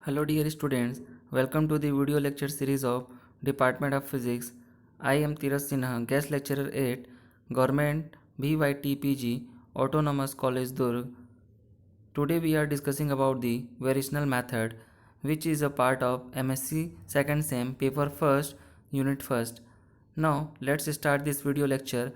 Hello dear students, welcome to the video lecture series of Department of Physics. I am Tiras Sinha, guest lecturer at Government BYTPG Autonomous College Durg. Today we are discussing about the variational method which is a part of MSc second sem paper first unit first. Now let's start this video lecture.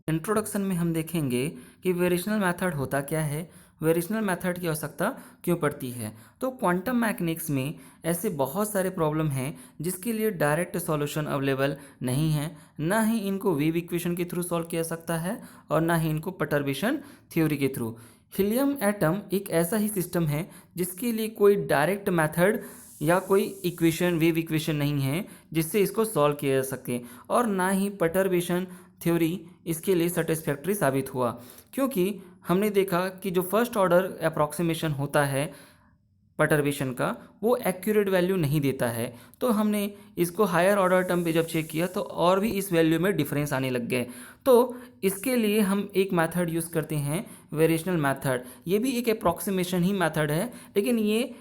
Introduction में हम देखेंगे कि variational method होता क्या है, variational method की आवश्यकता क्यों पड़ती है। तो क्वांटम मैकेनिक्स में ऐसे बहुत सारे प्रॉब्लम हैं जिसके लिए डायरेक्ट सॉल्यूशन अवेलेबल नहीं है, ना ही इनको वेव इक्वेशन के थ्रू सॉल्व किया जा सकता है और ना ही इनको परटर्बेशन थ्योरी के थ्रू। हीलियम एटम एक ऐसा ही सिस्टम है जिसके लिए कोई डायरेक्ट मेथड या कोई इक्वेशन वेव इक्वेशन नहीं है जिससे इसको सॉल्व किया जा सके, और ना ही परटर्बेशन थ्योरी इसके लिए सेटिस्फैक्ट्री साबित हुआ, क्योंकि हमने देखा कि जो फर्स्ट ऑर्डर अप्रॉक्सीमेशन होता है परटर्बेशन का वो एक्यूरेट वैल्यू नहीं देता है। तो हमने इसको हायर ऑर्डर टर्म पे जब चेक किया तो और भी इस वैल्यू में डिफरेंस आने लग गए। तो इसके लिए हम एक मेथड यूज़ करते हैं वेरिएशनल मेथड। ये भी एक अप्रॉक्सीमेशन ही मेथड है, लेकिन ये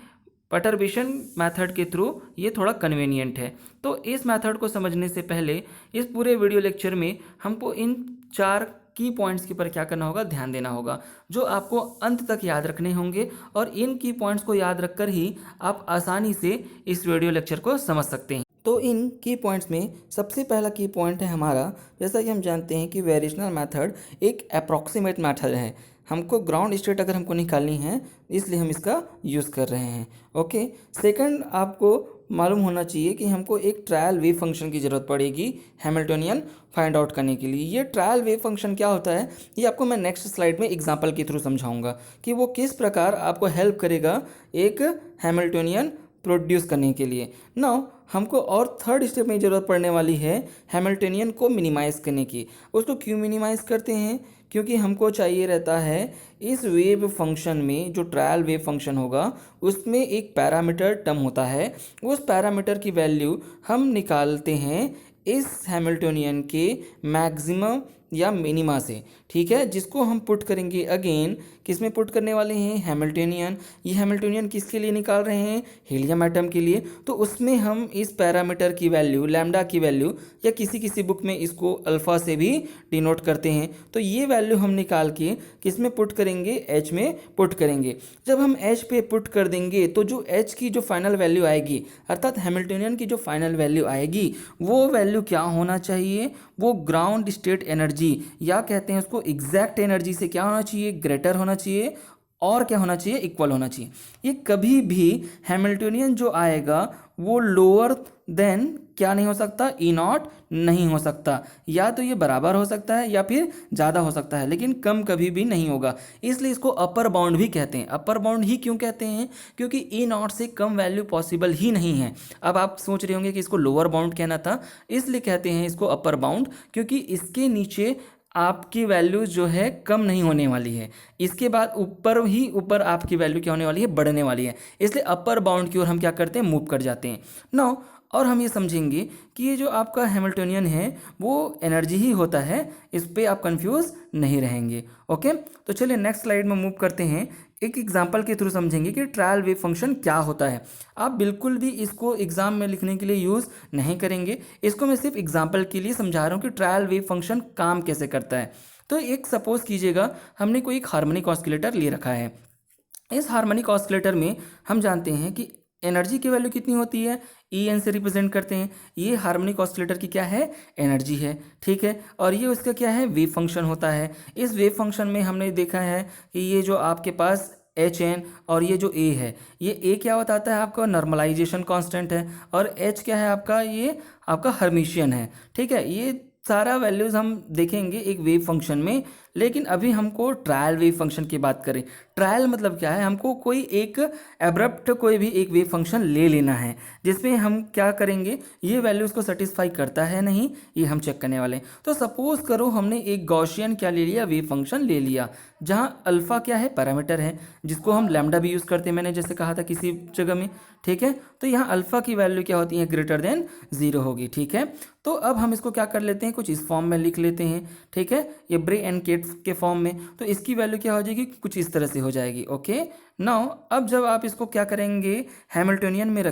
परटर्बेशन मेथड के थ्रू ये थोड़ा कन्वीनियंट है। तो इस मेथड को समझने से पहले इस पूरे वीडियो लेक्चर में हमको इन 4 की पॉइंट्स के ऊपर क्या करना होगा, ध्यान देना होगा, जो आपको अंत तक याद रखने होंगे, और इन की पॉइंट्स को याद रखकर ही आप आसानी से इस वीडियो लेक्चर को समझ सकते हैं। तो इन की पॉइंट्स में सबसे पहला की पॉइंट है हमारा, जैसा कि हम जानते हैं कि वेरिएशनल मेथड एक अप्रॉक्सीमेट मेथड है। हमको ग्राउंड स्टेट अगर हमको निकालनी है इसलिए हम इसका यूज़ कर रहे हैं। ओके, सेकंड आपको मालूम होना चाहिए कि हमको एक ट्रायल वेव फंक्शन की ज़रूरत पड़ेगी हैमिल्टोनियन फाइंड आउट करने के लिए। ये ट्रायल वेव फंक्शन क्या होता है ये आपको मैं नेक्स्ट स्लाइड में एग्जांपल के थ्रू समझाऊंगा कि वो किस प्रकार आपको हेल्प करेगा एक हैमिल्टोनियन प्रोड्यूस करने के लिए। नाउ हमको और थर्ड स्टेप में ज़रूरत पड़ने वाली है हैमिल्टोनियन को मिनिमाइज़ करने की। उसको क्यों मिनिमाइज़ करते हैं? क्योंकि हमको चाहिए रहता है इस वेव फंक्शन में, जो ट्रायल वेव फंक्शन होगा उसमें एक पैरामीटर टर्म होता है, उस पैरामीटर की वैल्यू हम निकालते हैं इस हैमिल्टोनियन के मैक्सिमम या मिनिमा से, ठीक है, जिसको हम पुट करेंगे अगेन किस में पुट करने वाले हैं, हैमिल्टोनियन। ये हैमिल्टोनियन किसके लिए निकाल रहे हैं, हीलियम एटम के लिए। तो उसमें हम इस पैरामीटर की वैल्यू लैम्डा की वैल्यू, या किसी किसी बुक में इसको अल्फ़ा से भी डिनोट करते हैं, तो ये वैल्यू हम निकाल के किस में पुट करेंगे, एच में पुट करेंगे। जब हम एच पे पुट कर देंगे तो जो एच की जो फाइनल वैल्यू आएगी, अर्थात हैमिल्टोनियन की जो फाइनल वैल्यू आएगी, वो वैल्यू क्या होना चाहिए, वो ग्राउंड स्टेट एनर्जी या कहते हैं उसको एग्जैक्ट एनर्जी से क्या होना चाहिए, ग्रेटर होना चाहिए, और क्या होना चाहिए, इक्वल होना चाहिए। ये कभी भी हैमिल्टोनियन जो आएगा वो लोअर देन क्या नहीं हो सकता, ई नॉट नहीं हो सकता। या तो ये बराबर हो सकता है या फिर ज़्यादा हो सकता है, लेकिन कम कभी भी नहीं होगा। इसलिए इसको अपर बाउंड भी कहते हैं। अपर बाउंड ही क्यों कहते हैं? क्योंकि ई नॉट से कम वैल्यू पॉसिबल ही नहीं है। अब आप सोच रहे होंगे कि इसको लोअर बाउंड कहना था, इसलिए कहते हैं इसको अपर बाउंड, क्योंकि इसके नीचे आपकी वैल्यू जो है कम नहीं होने वाली है, इसके बाद ऊपर ही ऊपर आपकी वैल्यू क्या होने वाली है, बढ़ने वाली है। इसलिए अपर बाउंड की ओर हम क्या करते हैं, मूव कर जाते हैं। नाउ और हम ये समझेंगे कि ये जो आपका हैमिल्टोनियन है वो एनर्जी ही होता है, इस पे आप कंफ्यूज नहीं रहेंगे। ओके, तो चलिए नेक्स्ट स्लाइड में मूव करते हैं। एक एग्जांपल के थ्रू समझेंगे कि ट्रायल वेव फंक्शन क्या होता है। आप बिल्कुल भी इसको एग्जाम में लिखने के लिए यूज़ नहीं करेंगे, इसको मैं सिर्फ एग्जांपल के लिए समझा रहा हूँ कि ट्रायल वेव फंक्शन काम कैसे करता है। तो एक सपोज कीजिएगा हमने कोई एक हार्मोनिक ऑस्किलेटर ले रखा है। इस हार्मोनिक ऑस्किलेटर में हम जानते हैं कि एनर्जी की वैल्यू कितनी होती है, ई एन से रिप्रेजेंट करते हैं। ये हार्मोनिक ऑस्किलेटर की क्या है, एनर्जी है, ठीक है। और ये उसका क्या है, वेव फंक्शन होता है। इस वेव फंक्शन में हमने देखा है कि ये जो आपके पास एच एन और ये जो ए है, ये ए क्या बताता है आपका, नॉर्मलाइजेशन कांस्टेंट है, और एच क्या है आपका, ये आपका हर्मिशियन है, ठीक है। ये सारा वैल्यूज़ हम देखेंगे एक वेव फंक्शन में, लेकिन अभी हमको ट्रायल वेव फंक्शन की बात करें। ट्रायल मतलब क्या है, हमको कोई एक एब्रप्ट कोई भी एक वेव फंक्शन ले लेना है जिसमें हम क्या करेंगे, ये वैल्यूज़ को सेटिस्फाई करता है नहीं, ये हम चेक करने वाले हैं। तो सपोज करो हमने एक गॉसियन क्या ले लिया, वेव फंक्शन ले लिया, जहाँ अल्फ़ा क्या है, पैरामीटर है, जिसको हम लैम्डा भी यूज़ करते हैं, मैंने जैसे कहा था किसी जगह में, ठीक है। तो यहाँ अल्फ़ा की वैल्यू क्या होती है, ग्रेटर देन 0 होगी, ठीक है। तो अब हम इसको क्या कर लेते हैं, कुछ इस फॉर्म में लिख लेते हैं, ठीक है, ये ब्रे एंड केट के फॉर्म में। तो इसकी वैल्यू क्या हो जाएगी, कुछ इस तरह से हो जाएगी। ओके, नाउ अब जब आप इसको क्या करेंगे, हैमिल्टोनियन में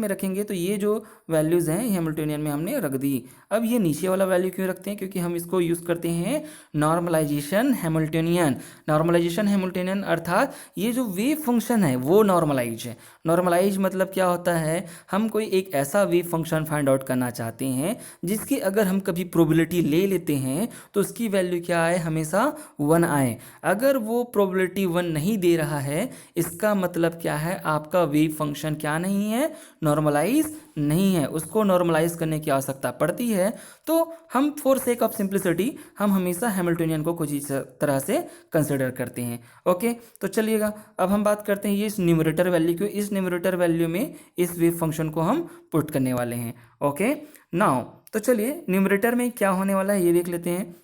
रखेंगे तो ये जो वैल्यूज़ हैं हैमिल्टोनियन में हमने रख दी। अब ये नीचे वाला वैल्यू क्यों रखते हैं, क्योंकि हम इसको यूज़ करते हैं नॉर्मलाइजेशन हैमिल्टोनियन अर्थात ये जो वेव फंक्शन है वो नॉर्मलाइज है। नॉर्मलाइज मतलब क्या होता है, हम कोई एक ऐसा वेव फंक्शन फाइंड आउट करना चाहते हैं जिसकी अगर हम कभी प्रोबेबिलिटी ले लेते हैं तो उसकी वैल्यू क्या आए, हमेशा 1 आए। अगर वो प्रोबेबिलिटी 1 नहीं दे रहा है, इसका मतलब क्या है, आपका वेव फंक्शन क्या नहीं है, नॉर्मलाइज नहीं है, उसको नॉर्मलाइज करने की आवश्यकता पड़ती है। तो हम फॉर सेक ऑफ सिंप्लिसिटी हम हमेशा हैमिल्टोनियन को कुछ इस तरह से कंसिडर करते हैं। ओके, तो चलिएगा अब हम बात करते हैं ये इस न्यूमरेटर वैल्यू को, इस न्यूमरेटर वैल्यू में इस वेव फंक्शन को हम पुट करने वाले हैं। ओके, नाउ तो चलिए न्यूमरेटर में क्या होने वाला है ये देख लेते हैं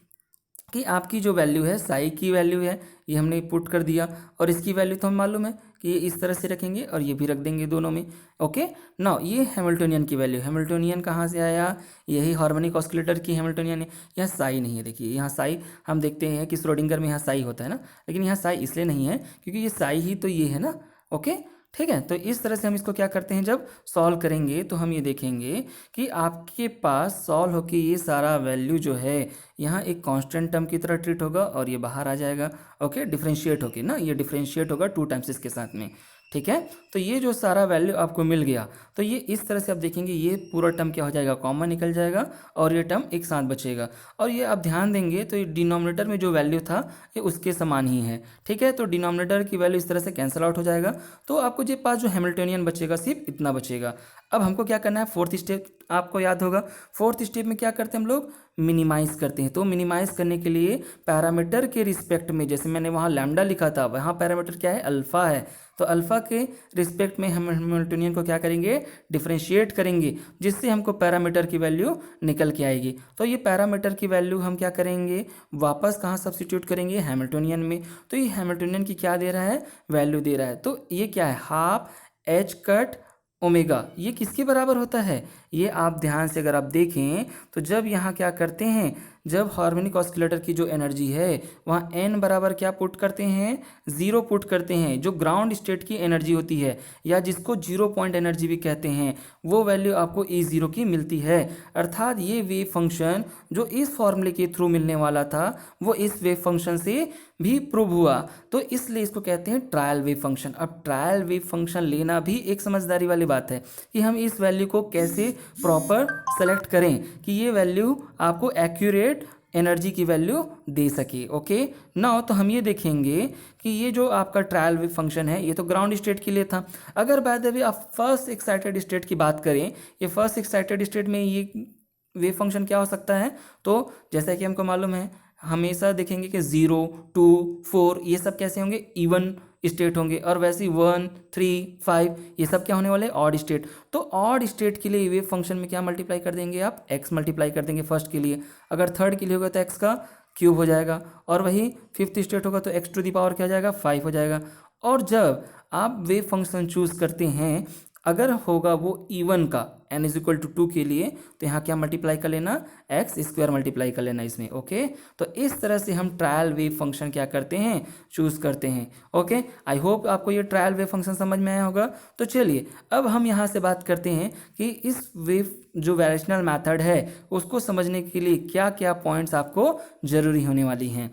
कि आपकी जो वैल्यू है साई की वैल्यू है, ये हमने पुट कर दिया, और इसकी वैल्यू तो हम मालूम है कि ये इस तरह से रखेंगे और ये भी रख देंगे दोनों में। ओके, नाउ ये हैमिल्टोनियन की वैल्यू, हैमिल्टोनियन कहाँ से आया, यही हार्मोनिक ऑस्किलेटर की हैमिल्टोनियन है। यहाँ साई नहीं है, देखिए यहाँ साई हम देखते हैं कि श्रोडिंगर में यहाँ साई होता है ना, लेकिन यहाँ साई इसलिए नहीं है क्योंकि ये साई ही तो ये है ना। ओके, ठीक है, तो इस तरह से हम इसको क्या करते हैं, जब सॉल्व करेंगे तो हम ये देखेंगे कि आपके पास सॉल्व होके ये सारा वैल्यू जो है यहाँ एक कांस्टेंट टर्म की तरह ट्रीट होगा और ये बाहर आ जाएगा। ओके, डिफरेंशिएट होके ना, ये डिफरेंशिएट होगा 2 टाइम्स इसके साथ में। ठीक है, तो ये जो सारा वैल्यू आपको मिल गया, तो ये इस तरह से आप देखेंगे ये पूरा टर्म क्या हो जाएगा, कॉमन निकल जाएगा और ये टर्म एक साथ बचेगा। और ये आप ध्यान देंगे तो ये डिनोमिनेटर में जो वैल्यू था ये उसके समान ही है। ठीक है, तो डिनोमिनेटर की वैल्यू इस तरह से कैंसिल आउट हो जाएगा, तो आपको जो पास जो हैमिल्टोनियन बचेगा सिर्फ इतना बचेगा। अब हमको क्या करना है, फोर्थ स्टेप आपको याद होगा, फोर्थ स्टेप में क्या करते हैं हम लोग, मिनिमाइज करते हैं। तो मिनिमाइज करने के लिए पैरामीटर के रिस्पेक्ट में, जैसे मैंने वहाँ लैम्डा लिखा था, वहाँ पैरामीटर क्या है, अल्फा है, तो अल्फा के रिस्पेक्ट में हम हैमिल्टोनियन को क्या करेंगे, डिफरेंशिएट करेंगे, जिससे हमको पैरामीटर की वैल्यू निकल के आएगी। तो ये पैरामीटर की वैल्यू हम क्या करेंगे, वापस कहाँ सब्स्टिट्यूट करेंगे, हैमिल्टोनियन में। तो ये हैमिल्टोनियन की क्या दे रहा है, वैल्यू दे रहा है। तो ये क्या है, हाफ एच कट ओमेगा, ये किसके बराबर होता है, ये आप ध्यान से अगर आप देखें तो जब यहाँ क्या करते हैं, जब हार्मोनिक ऑस्किलेटर की जो एनर्जी है वहाँ n बराबर क्या पुट करते हैं, 0 पुट करते हैं, जो ग्राउंड स्टेट की एनर्जी होती है या जिसको 0 पॉइंट एनर्जी भी कहते हैं, वो वैल्यू आपको E0 की मिलती है। अर्थात ये वेव फंक्शन जो इस फॉर्मूले के थ्रू मिलने वाला था वो इस वेव फंक्शन से भी प्रूव हुआ, तो इसलिए इसको कहते हैं ट्रायल वेव फंक्शन। अब ट्रायल वेव फंक्शन लेना भी एक समझदारी वाली बात है कि हम इस वैल्यू को कैसे प्रॉपर सेलेक्ट करें कि ये वैल्यू आपको एक्यूरेट एनर्जी की वैल्यू दे सके। ओके, नाउ तो हम ये देखेंगे कि ये जो आपका ट्रायल वेव फंक्शन है ये तो ग्राउंड स्टेट के लिए था। अगर बाय द वे आप फर्स्ट एक्साइटेड स्टेट की बात करें, ये फर्स्ट एक्साइटेड स्टेट में ये वेव फंक्शन क्या हो सकता है, तो जैसा कि हमको मालूम है हमेशा देखेंगे कि 0, 2, 4 ये सब कैसे होंगे, इवन स्टेट होंगे, और वैसे ही 1, 3, 5 ये सब क्या होने वाले, ऑड स्टेट। तो ऑड स्टेट के लिए वेव फंक्शन में क्या मल्टीप्लाई कर देंगे आप, x मल्टीप्लाई कर देंगे फर्स्ट के लिए, अगर थर्ड के लिए होगा तो x का क्यूब हो जाएगा, और वही फिफ्थ स्टेट होगा तो x टू द पावर क्या हो जाएगा, 5 हो जाएगा। और जब आप वेव फंक्शन चूज करते हैं, अगर होगा वो इवन का n इज इक्वल टू 2 के लिए, तो यहाँ क्या मल्टीप्लाई कर लेना, एक्स स्क्वायर मल्टीप्लाई कर लेना इसमें। ओके, तो इस तरह से हम ट्रायल वेव फंक्शन क्या करते हैं, चूज करते हैं। ओके, आई होप आपको ये ट्रायल वेव फंक्शन समझ में आया होगा। तो चलिए अब हम यहाँ से बात करते हैं कि इस वेव जो वेरिएशनल मैथड है उसको समझने के लिए क्या क्या पॉइंट्स आपको जरूरी होने वाली हैं।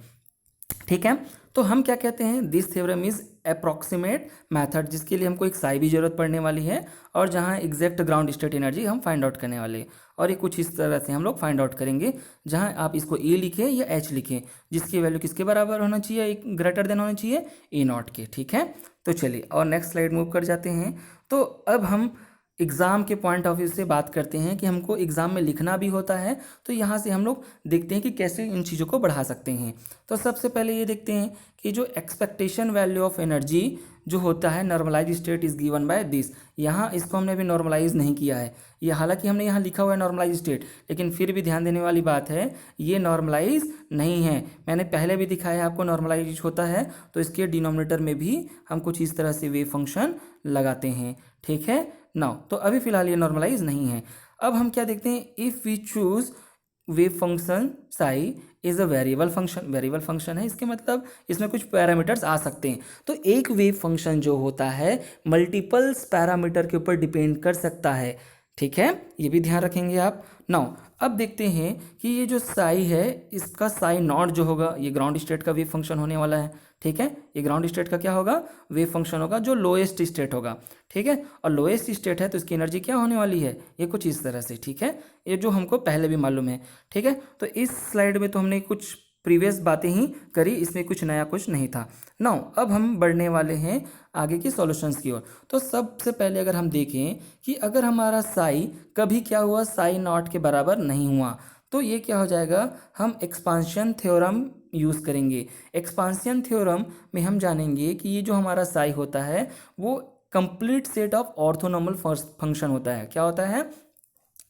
ठीक है, तो हम क्या कहते हैं, this theorem is approximate method, जिसके लिए हमको एक साई भी जरूरत पड़ने वाली है, और जहाँ एग्जैक्ट ग्राउंड स्टेट एनर्जी हम फाइंड आउट करने वाले हैं। और ये कुछ इस तरह से हम लोग फाइंड आउट करेंगे, जहाँ आप इसको ए लिखें या एच लिखें, जिसकी वैल्यू किसके बराबर होना चाहिए, एक ग्रेटर देन होना चाहिए A0 के। ठीक है, तो चलिए और नेक्स्ट स्लाइड मूव कर जाते हैं। तो अब हम एग्ज़ाम के पॉइंट ऑफ व्यू से बात करते हैं कि हमको एग्ज़ाम में लिखना भी होता है, तो यहाँ से हम लोग देखते हैं कि कैसे इन चीज़ों को बढ़ा सकते हैं। तो सबसे पहले ये देखते हैं कि जो एक्सपेक्टेशन वैल्यू ऑफ एनर्जी जो होता है normalize state is given by this, यहाँ इसको हमने अभी नॉर्मलाइज नहीं किया है, ये हालांकि हमने यहाँ लिखा हुआ है नॉर्मलाइज स्टेट, लेकिन फिर भी ध्यान देने वाली बात है ये नॉर्मलाइज नहीं है। मैंने पहले भी दिखाया आपको नॉर्मलाइज होता है, तो इसके डिनोमिनेटर में भी हम कुछ इस तरह से वेव फंक्शन लगाते हैं। ठीक है, नाउ तो अभी फिलहाल ये नॉर्मलाइज नहीं है। अब हम क्या देखते हैं, if we choose wave function psi is a variable function, variable function है, इसके मतलब इसमें कुछ पैरामीटर्स आ सकते हैं। तो एक वेव फंक्शन जो होता है मल्टीपल्स पैरामीटर के ऊपर डिपेंड कर सकता है, ठीक है, ये भी ध्यान रखेंगे आप। नाउ अब देखते हैं कि ये जो साई है इसका साई नॉट जो होगा ये ग्राउंड स्टेट का वेव फंक्शन होने वाला है, ठीक है, ये ग्राउंड स्टेट का क्या होगा, वेव फंक्शन होगा जो लोएस्ट स्टेट होगा, ठीक है, और लोएस्ट स्टेट है तो इसकी एनर्जी क्या होने वाली है, ये कुछ इस तरह से, ठीक है, ये जो हमको पहले भी मालूम है, ठीक है। तो इस स्लाइड में तो हमने कुछ प्रीवियस बातें ही करी, इसमें कुछ नया कुछ नहीं था। नाउ अब हम बढ़ने वाले हैं आगे की सॉल्यूशंस की ओर। तो सबसे पहले अगर हम देखें कि अगर हमारा साई कभी क्या हुआ, साई नॉट के बराबर नहीं हुआ, तो ये क्या हो जाएगा, हम एक्सपांशन थ्योरम यूज़ करेंगे। एक्सपांशन थ्योरम में हम जानेंगे कि ये जो हमारा साई होता है वो complete set of orthonormal function होता है। क्या होता है,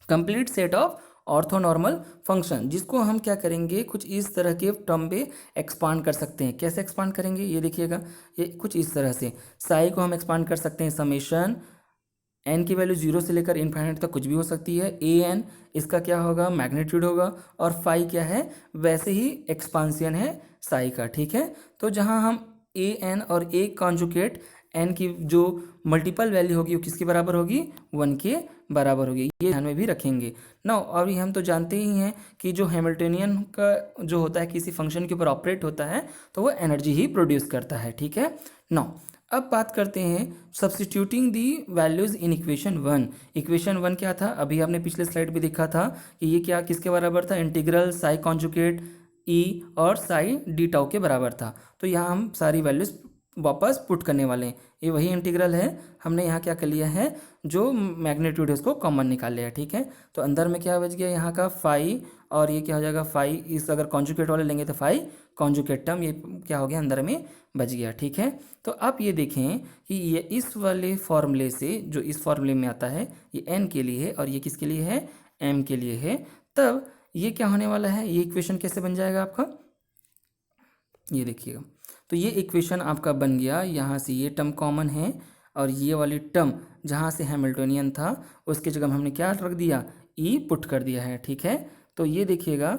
complete set of orthonormal function, जिसको हम क्या करेंगे, कुछ इस तरह के टर्म पे एक्सपांड कर सकते हैं। कैसे एक्सपांड करेंगे ये देखिएगा, ये कुछ इस तरह से साई को हम एक्सपांड कर सकते हैं समेशन एन की वैल्यू 0 से लेकर इन्फाइनाइट तक कुछ भी हो सकती है, ए एन इसका क्या होगा, मैग्नीट्यूड होगा, और फाई क्या है, वैसे ही एक्सपांशन है साई का, ठीक है। तो जहाँ हम ए एन और ए कॉन्जुकेट एन की जो मल्टीपल वैल्यू होगी वो किसके बराबर होगी, 1 के बराबर होगी, ये ध्यान में भी रखेंगे ना। और हम तो जानते ही हैं कि जो हैमिल्टनियन का जो होता है किसी फंक्शन के ऊपर ऑपरेट होता है तो वो एनर्जी ही प्रोड्यूस करता है, ठीक है। नाउ अब बात करते हैं substituting the values in equation 1। Equation 1 क्या था, अभी आपने पिछले स्लाइड में देखा था कि ये क्या किसके बराबर था, इंटीग्रल साई कॉन्जुगेट ई और साई डी टाउ के बराबर था। तो यहाँ हम सारी वैल्यूज वापस पुट करने वाले हैं, ये वही इंटीग्रल है, हमने यहाँ क्या कर लिया है, जो मैग्नीट्यूड है उसको कॉमन निकाल लिया, ठीक है। तो अंदर में क्या बच गया यहाँ का फाई, और ये क्या हो जाएगा फाई, इस अगर कॉन्जुगेट वाले लेंगे तो फाई कॉन्जुगेट टर्म, ये क्या हो गया अंदर में बच गया, ठीक है। तो आप ये देखें कि ये इस वाले फॉर्मूले से, जो इस फॉर्मूले में आता है, ये एन के लिए है और ये किसके लिए है, एम के लिए है, तब ये क्या होने वाला है, ये इक्वेशन कैसे बन जाएगा आपका, ये देखिएगा। तो ये इक्वेशन आपका बन गया, यहाँ से ये टर्म कॉमन है और ये वाली टर्म जहाँ से हैमिल्टोनियन था उसकी जगह हमने क्या रख दिया, ई पुट कर दिया है, ठीक है। तो ये देखिएगा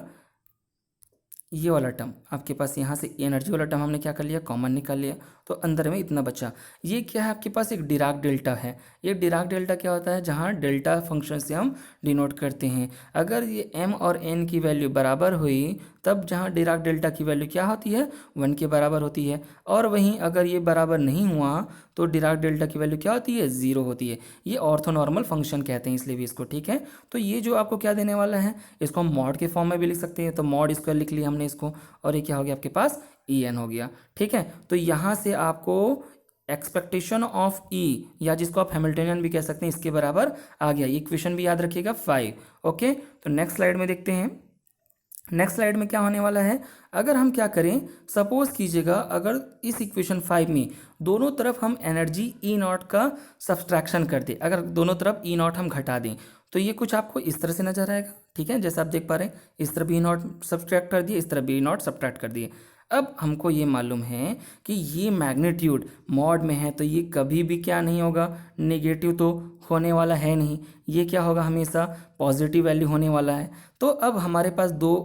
ये वाला टर्म आपके पास, यहाँ से एनर्जी वाला टर्म हमने क्या कर लिया, कॉमन निकाल लिया, तो अंदर में इतना बचा। ये क्या है आपके पास, एक डिराक डेल्टा है। ये डिराक डेल्टा क्या होता है, जहाँ डेल्टा फंक्शन से हम डिनोट करते हैं। अगर ये एम और एन की वैल्यू बराबर हुई तब जहाँ डिराक डेल्टा की वैल्यू क्या होती है, 1 के बराबर होती है, और वहीं अगर ये बराबर नहीं हुआ तो डिराक डेल्टा की वैल्यू क्या होती है, 0 होती है। ये ऑर्थोनॉर्मल फंक्शन कहते हैं इसलिए भी इसको, ठीक है। तो ये जो आपको क्या देने वाला है, इसको हम मॉड के फॉर्म में भी लिख सकते हैं, तो मॉड स्क्वायर लिख लिया हमने इसको, और ये क्या हो गया आपके पास, ई एन हो गया, ठीक है। तो यहाँ से आपको एक्सपेक्टेशन ऑफ ई, या जिसको आप हैमिल्टनियन भी कह सकते हैं, इसके बराबर आ गया। इक्वेशन भी याद रखिएगा 5, ओके। तो नेक्स्ट स्लाइड में देखते हैं, नेक्स्ट स्लाइड में क्या होने वाला है, अगर हम क्या करें, सपोज कीजिएगा अगर इस इक्वेशन 5 में दोनों तरफ हम एनर्जी ई नॉट का सब्सट्रैक्शन कर दें, अगर दोनों तरफ ई नॉट हम घटा दें तो ये कुछ आपको इस तरह से नजर आएगा, ठीक है, जैसे आप देख पा रहे हैं, इस तरफ ई नॉट सब्सट्रैक्ट कर दिए, इस तरफ ई नॉट सब्ट्रैक्ट कर दिए। अब हमको ये मालूम है कि ये मैग्नीट्यूड मॉड में है तो ये कभी भी क्या नहीं होगा, नेगेटिव तो होने वाला है नहीं, ये क्या होगा, हमेशा पॉजिटिव वैल्यू होने वाला है। तो अब हमारे पास दो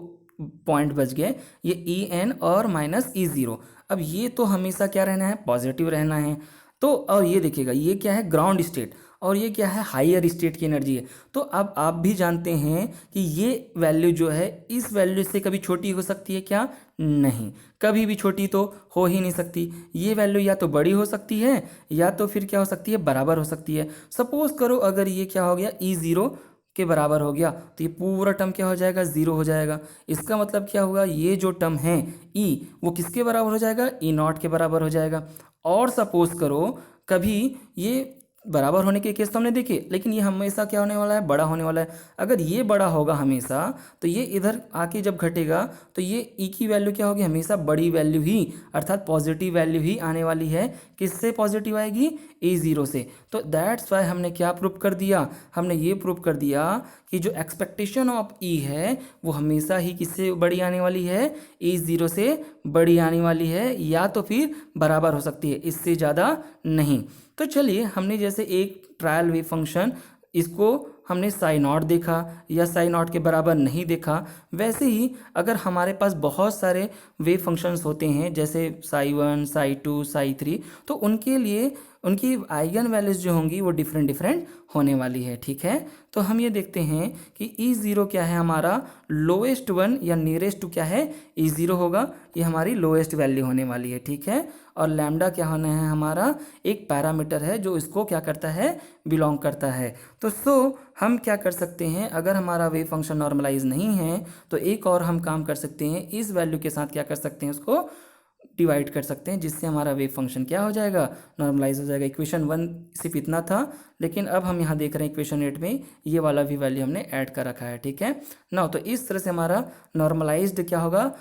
पॉइंट बच गए, ये ई एन और माइनस ई ज़ीरो। अब ये तो हमेशा क्या रहना है, पॉजिटिव रहना है। तो और ये देखिएगा ये क्या है, ग्राउंड स्टेट, और ये क्या है, हायर स्टेट की एनर्जी है। तो अब आप भी जानते हैं कि ये वैल्यू जो है इस वैल्यू से कभी छोटी हो सकती है क्या, नहीं, कभी भी छोटी तो हो ही नहीं सकती। ये वैल्यू या तो बड़ी हो सकती है या तो फिर क्या हो सकती है, बराबर हो सकती है। सपोज करो अगर ये क्या हो गया, ई ज़ीरो के बराबर हो गया तो ये पूरा टर्म क्या हो जाएगा, ज़ीरो हो जाएगा। इसका मतलब क्या होगा, ये जो टर्म है ई वो किसके बराबर हो जाएगा, ई नॉट के बराबर हो जाएगा। और सपोज करो कभी ये बराबर होने के केस तो हमने देखे, लेकिन ये हमेशा क्या होने वाला है, बड़ा होने वाला है। अगर ये बड़ा होगा हमेशा तो ये इधर आके जब घटेगा तो ये ई की वैल्यू क्या होगी, हमेशा बड़ी वैल्यू ही, अर्थात पॉजिटिव वैल्यू ही आने वाली है। किससे पॉजिटिव आएगी, ई ज़ीरो से। तो दैट्स वाई हमने क्या प्रूव कर दिया, हमने ये प्रूव कर दिया कि जो एक्सपेक्टेशन ऑफ ई है वो हमेशा ही किससे बड़ी आने वाली है, ई ज़ीरो से बड़ी आने वाली है, या तो फिर बराबर हो सकती है, इससे ज़्यादा नहीं। तो चलिए हमने जैसे एक ट्रायल वेव फंक्शन इसको हमने साई नॉट देखा या साई नॉट के बराबर नहीं देखा, वैसे ही अगर हमारे पास बहुत सारे वेव फंक्शंस होते हैं जैसे साई 1, साई 2, साई 3, तो उनके लिए उनकी आइगन वैल्यूज जो होंगी वो डिफरेंट डिफरेंट होने वाली है। ठीक है, तो हम ये देखते हैं कि E0 क्या है हमारा, लोएस्ट वन या नियरेस्ट टू क्या है, E0 होगा, ये हमारी लोएस्ट वैल्यू होने वाली है। ठीक है, और लैम्डा क्या होना है हमारा, एक पैरामीटर है जो इसको क्या करता है, बिलोंग करता है। तो हम क्या कर सकते हैं, अगर हमारा वेव फंक्शन नॉर्मलाइज नहीं है तो एक और हम काम कर सकते हैं, इस वैल्यू के साथ क्या कर सकते हैं, उसको डिवाइड कर सकते हैं, जिससे हमारा वेव फंक्शन क्या हो जाएगा, नॉर्मलाइज हो जाएगा। इक्वेशन 1 सिर्फ इतना था, लेकिन अब हम यहाँ देख रहे हैं इक्वेशन 8 में ये वाला भी वैल्यू हमने ऐड कर रखा है। ठीक है ना, तो इस तरह से हमारा नॉर्मलाइज्ड क्या होगा,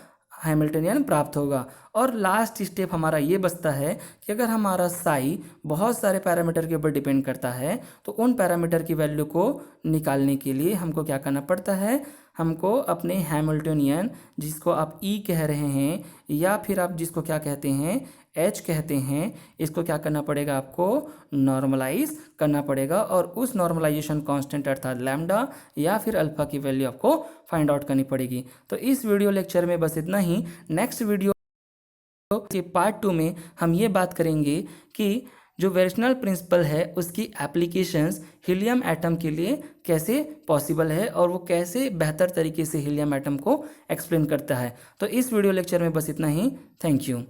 हैमिल्टनियन प्राप्त होगा। और लास्ट स्टेप हमारा ये बचता है कि अगर हमारा साई बहुत सारे पैरामीटर के ऊपर डिपेंड करता है तो उन पैरामीटर की वैल्यू को निकालने के लिए हमको क्या करना पड़ता है, हमको अपने हैमिल्टनियन, जिसको आप ई कह रहे हैं या फिर आप जिसको क्या कहते हैं, एच कहते हैं, इसको क्या करना पड़ेगा, आपको नॉर्मलाइज करना पड़ेगा और उस नॉर्मलाइजेशन कांस्टेंट अर्थात लैम्डा या फिर अल्फा की वैल्यू आपको फाइंड आउट करनी पड़ेगी। तो इस वीडियो लेक्चर में बस इतना ही। नेक्स्ट वीडियो के पार्ट 2 में हम ये बात करेंगे कि जो वेरिएशनल प्रिंसिपल है उसकी एप्लीकेशंस हीलियम एटम के लिए कैसे पॉसिबल है और वो कैसे बेहतर तरीके से हीलियम एटम को एक्सप्लेन करता है। तो इस वीडियो लेक्चर में बस इतना ही। Thank you.